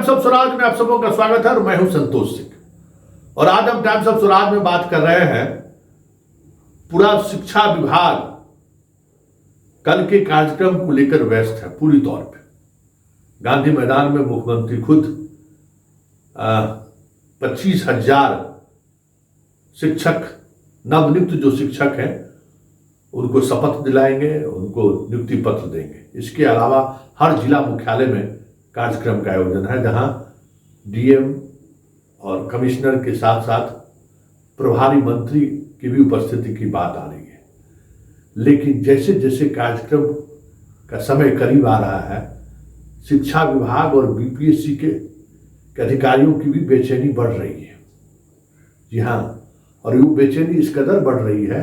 Times of Swaraj में आप सबों का स्वागत है और मैं हूं संतोष सिंह। और आज हम टाइम्स ऑफ स्वराज में बात कर रहे हैं, पूरा शिक्षा विभाग कल के कार्यक्रम को लेकर व्यस्त है पूरी तौर पे। गांधी मैदान में मुख्यमंत्री खुद 25,000 शिक्षक, नवनियुक्त जो शिक्षक हैं उनको शपथ दिलाएंगे, उनको नियुक्ति पत्र देंगे। इसके अलावा हर जिला मुख्यालय में कार्यक्रम का आयोजन है, जहां डीएम और कमिश्नर के साथ साथ प्रभारी मंत्री की भी उपस्थिति की बात आ रही है। लेकिन जैसे जैसे कार्यक्रम का समय करीब आ रहा है, शिक्षा विभाग और बीपीएससी के अधिकारियों की भी बेचैनी बढ़ रही है। जी हाँ, और वो बेचैनी इस कदर बढ़ रही है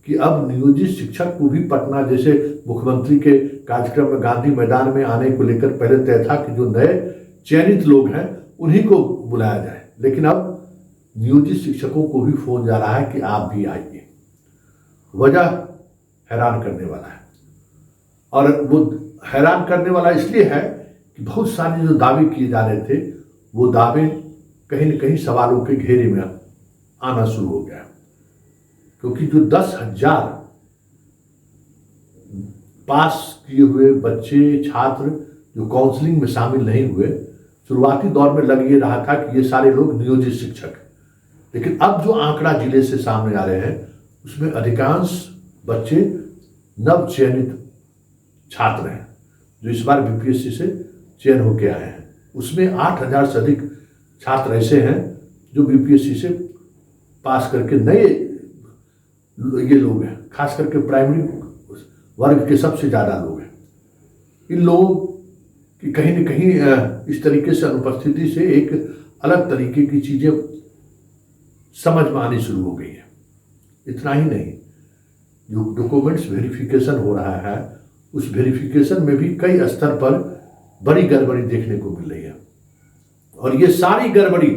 कि अब नियोजित शिक्षक को भी पटना, जैसे मुख्यमंत्री के कार्यक्रम में गांधी मैदान में आने को लेकर पहले तय था कि जो नए चयनित लोग हैं उन्हीं को बुलाया जाए, लेकिन अब नियोजित शिक्षकों को भी फोन जा रहा है कि आप भी आइए। वजह हैरान करने वाला है, और वो हैरान करने वाला इसलिए है कि बहुत सारे जो दावे किए जा रहे थे वो दावे कहीं न कहीं सवालों के घेरे में आना शुरू हो गया, क्योंकि जो 10,000 पास किए हुए बच्चे, छात्र जो काउंसलिंग में शामिल नहीं हुए, शुरुआती दौर में लग ये रहा था कि ये सारे लोग नियोजित शिक्षक हैं। लेकिन अब जो आंकड़ा जिले से सामने आ रहे हैं उसमें अधिकांश बच्चे नव चयनित छात्र हैं जो इस बार बीपीएससी से चयन होकर आए हैं। उसमें 8,000 से अधिक छात्र ऐसे हैं जो बीपीएससी से पास करके नए ये लोग हैं, खास करके प्राइमरी वर्ग के सबसे ज़्यादा लोग हैं। इन लोगों की कहीं न कहीं इस तरीके से अनुपस्थिति से एक अलग तरीके की चीज़ें समझ में आनी शुरू हो गई है। इतना ही नहीं, जो डॉक्यूमेंट्स वेरिफिकेशन हो रहा है उस वेरिफिकेशन में भी कई स्तर पर बड़ी गड़बड़ी देखने को मिल रही है। और ये सारी गड़बड़ी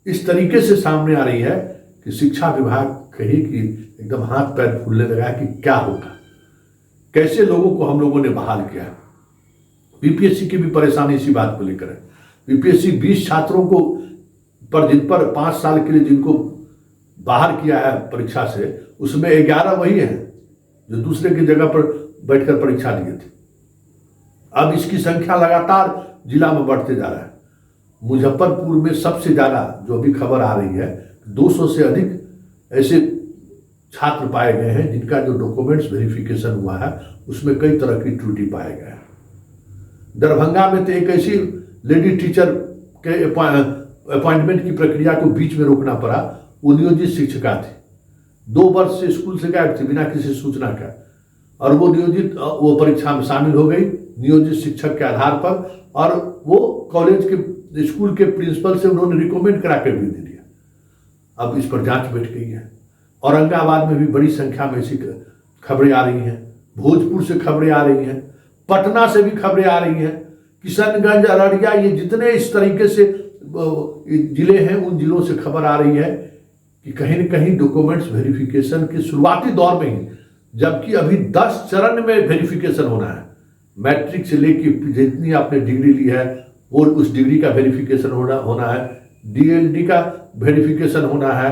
इस तरीके से सामने आ रही है कि शिक्षा विभाग कहे कि एकदम हाथ पैर फूलने लगा कि क्या होगा, कैसे लोगों को हम लोगों ने बहाल किया। बीपीएससी की भी परेशानी इसी बात को लेकर है। बीपीएससी 20 छात्रों को जिन पर 5 साल के लिए जिनको बाहर किया है परीक्षा से, उसमें 11 वही हैं जो दूसरे की जगह पर बैठकर परीक्षा दिए थे। अब इसकी संख्या लगातार जिला में बढ़ते जा रहा है। मुजफ्फरपुर में सबसे ज़्यादा जो अभी खबर आ रही है, 200 से अधिक ऐसे छात्र पाए गए हैं जिनका जो डॉक्यूमेंट्स वेरिफिकेशन हुआ है उसमें कई तरह की त्रुटि पाए गए हैं। दरभंगा में तो एक ऐसी लेडी टीचर के अपॉइंटमेंट की प्रक्रिया को बीच में रोकना पड़ा। वो नियोजित शिक्षिका थी, 2 वर्ष से स्कूल से गायब थी बिना किसी सूचना का, और वो परीक्षा में शामिल हो गई नियोजित शिक्षक के आधार पर, और वो कॉलेज के स्कूल के प्रिंसिपल से उन्होंने रिकमेंड करा कर भी दे दिया। अब इस पर जांच बैठ गई है। औरंगाबाद में भी बड़ी संख्या में ऐसी खबरें आ रही हैं, भोजपुर से खबरें आ रही हैं, पटना से भी खबरें आ रही हैं, किशनगंज, अररिया, ये जितने इस तरीके से जिले हैं उन जिलों से खबर आ रही है कि कहीं न कहीं डॉक्यूमेंट्स वेरिफिकेशन के शुरुआती दौर में ही, जबकि अभी 10 चरण में वेरिफिकेशन होना है। मैट्रिक से लेकर जितनी आपने डिग्री ली है वो उस डिग्री का वेरिफिकेशन होना है, डीएलडी का वेरिफिकेशन होना है,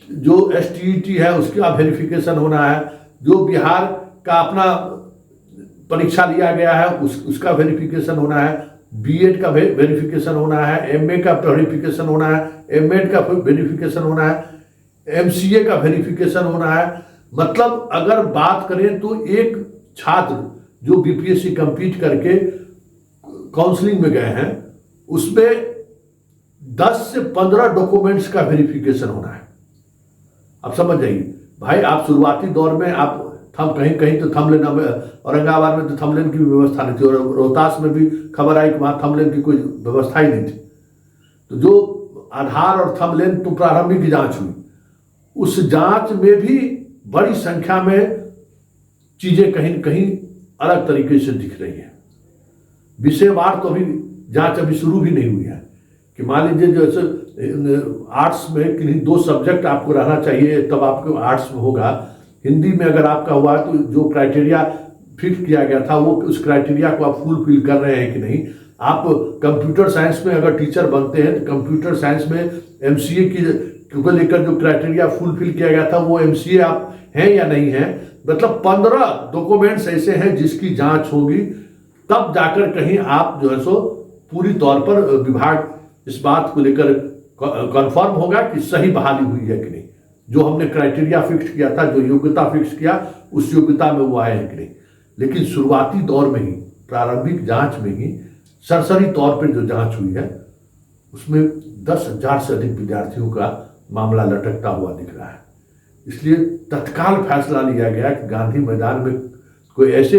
जो एसटीईटी है उसका वेरिफिकेशन होना है, जो बिहार का अपना परीक्षा लिया गया है उसका वेरिफिकेशन होना है, बीएड का वेरिफिकेशन होना है, एमए का वेरिफिकेशन होना है, एमएड का वेरिफिकेशन होना है, एमसीए का वेरिफिकेशन होना है। मतलब अगर बात करें तो एक छात्र जो बीपीएससी कंप्लीट करके काउंसलिंग में गए हैं उसमें 10 से 15 डॉक्यूमेंट्स का वेरिफिकेशन होना है। अब समझ जाइए भाई, आप शुरुआती दौर में आप कहीं कहीं तो थंबनेल, औरंगाबाद में तो थंबनेल की भी व्यवस्था नहीं थी, और रोहतास में भी खबर आई कि वहाँ थंबनेल की कोई व्यवस्था ही नहीं थी। तो जो आधार और थंबनेल तो प्रारंभिक जांच हुई, उस जांच में भी बड़ी संख्या में चीजें कहीं न कहीं अलग तरीके से दिख रही है। विषयवार तो अभी जांच अभी शुरू भी नहीं हुई है कि मान लीजिए जैसे आर्ट्स में किन्हीं 2 सब्जेक्ट आपको रहना चाहिए तब आपको आर्ट्स में होगा। हिंदी में अगर आपका हुआ तो जो क्राइटेरिया फिक्स किया गया था वो उस क्राइटेरिया को आप फुलफिल कर रहे हैं कि नहीं, आप कंप्यूटर साइंस में अगर टीचर बनते हैं तो कंप्यूटर साइंस में एमसीए की को लेकर जो क्राइटेरिया फुलफिल किया गया था वो एमसीए आप हैं या नहीं हैं, मतलब 15 डॉक्यूमेंट्स ऐसे हैं जिसकी जांच होगी, तब जाकर कहीं आप जो है सो पूरी तौर पर विभाग इस बात को लेकर कंफर्म होगा कि सही बहाली हुई है कि नहीं, जो हमने क्राइटेरिया फिक्स किया था, जो योग्यता फिक्स किया उस योग्यता में वो आए हैं कि नहीं। लेकिन शुरुआती दौर में ही, प्रारंभिक जांच में ही सरसरी तौर पर जो जांच हुई है उसमें 10,000 से अधिक विद्यार्थियों का मामला लटकता हुआ दिख रहा है। इसलिए तत्काल फैसला लिया गया कि गांधी मैदान में कोई ऐसे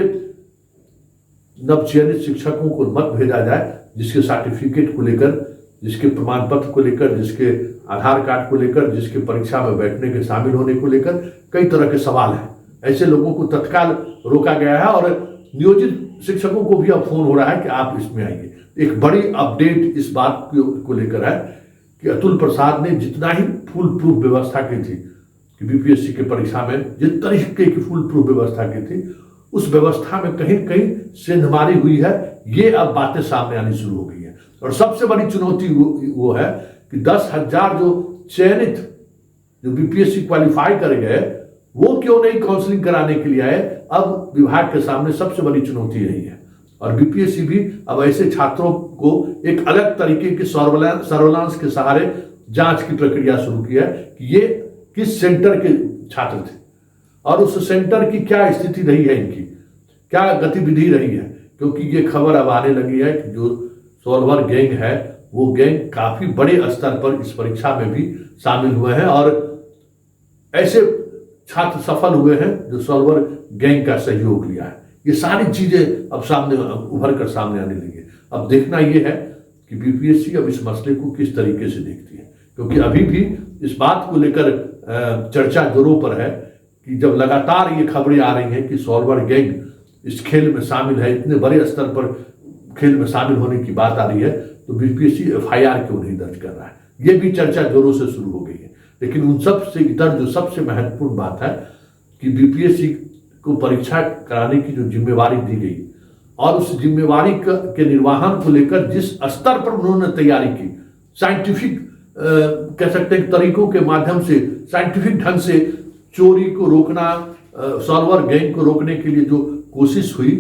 नवचयनित शिक्षकों को मत भेजा जाए जिसके सर्टिफिकेट को लेकर, जिसके प्रमाण पत्र को लेकर, जिसके आधार कार्ड को लेकर, जिसके परीक्षा में बैठने के शामिल होने को लेकर कई तरह के सवाल हैं। ऐसे लोगों को तत्काल रोका गया है और नियोजित शिक्षकों को भी अब फोन हो रहा है कि आप इसमें आइए। एक बड़ी अपडेट इस बात को लेकर है कि अतुल प्रसाद ने जितना ही फुल प्रूफ व्यवस्था की थी कि बीपीएससी की परीक्षा में जिस तरीके की फुल प्रूफ व्यवस्था की थी, उस व्यवस्था में कहीं कहीं सेंधमारी हुई है, ये अब बातें सामने आनी शुरू हो गई है। और सबसे बड़ी चुनौती वो है कि 10,000 जो चयनित जो बीपीएससी क्वालिफाई कर गए वो क्यों नहीं काउंसलिंग कराने के लिए आए। अब विभाग के सामने सबसे बड़ी चुनौती यही है और बीपीएससी भी अब ऐसे छात्रों को एक अलग तरीके के सर्वेलांस के सहारे जांच की प्रक्रिया शुरू की है कि ये किस सेंटर के छात्र थे और उस सेंटर की क्या स्थिति रही है, इनकी क्या गतिविधि रही है। क्योंकि ये खबर अब आने लगी है कि जो सोलवर गैंग है वो गैंग काफी बड़े स्तर पर इस परीक्षा में भी शामिल हुए हैं और ऐसे छात्र सफल हुए हैं जो सोलवर गैंग का सहयोग लिया है। ये सारी चीजें अब सामने उभर कर सामने आने लगी है। अब देखना यह है कि बीपीएससी अब इस मसले को किस तरीके से देखती है, क्योंकि अभी भी इस बात को लेकर चर्चा जोरों पर है कि जब लगातार ये खबरें आ रही हैं कि सोलवर गैंग इस खेल में शामिल है, इतने बड़े स्तर पर खेल में शामिल होने की बात आ रही है, तो बीपीएससी एफआईआर क्यों नहीं दर्ज कर रहा है, ये भी चर्चा जोरों से शुरू हो गई है। लेकिन उन सब से इधर जो सबसे महत्वपूर्ण बात है कि बीपीएससी को परीक्षा कराने की जो जिम्मेवारी दी गई और उस जिम्मेवारी के निर्वहन को लेकर जिस स्तर पर उन्होंने तैयारी की, साइंटिफिक कह सकते हैं तरीकों के माध्यम से, साइंटिफिक ढंग से चोरी को रोकना, सॉल्वर गैंग को रोकने के लिए जो कोशिश हुई,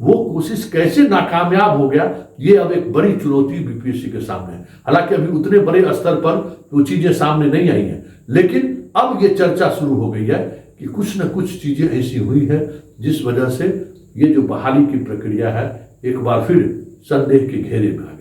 वो कोशिश कैसे नाकामयाब हो गया, ये अब एक बड़ी चुनौती बीपीएससी के सामने है। हालांकि अभी उतने बड़े स्तर पर वो चीजें सामने नहीं आई हैं, लेकिन अब ये चर्चा शुरू हो गई है कि कुछ न कुछ चीजें ऐसी हुई हैं जिस वजह से ये जो बहाली की प्रक्रिया है एक बार फिर संदेह के घेरे में आ गई।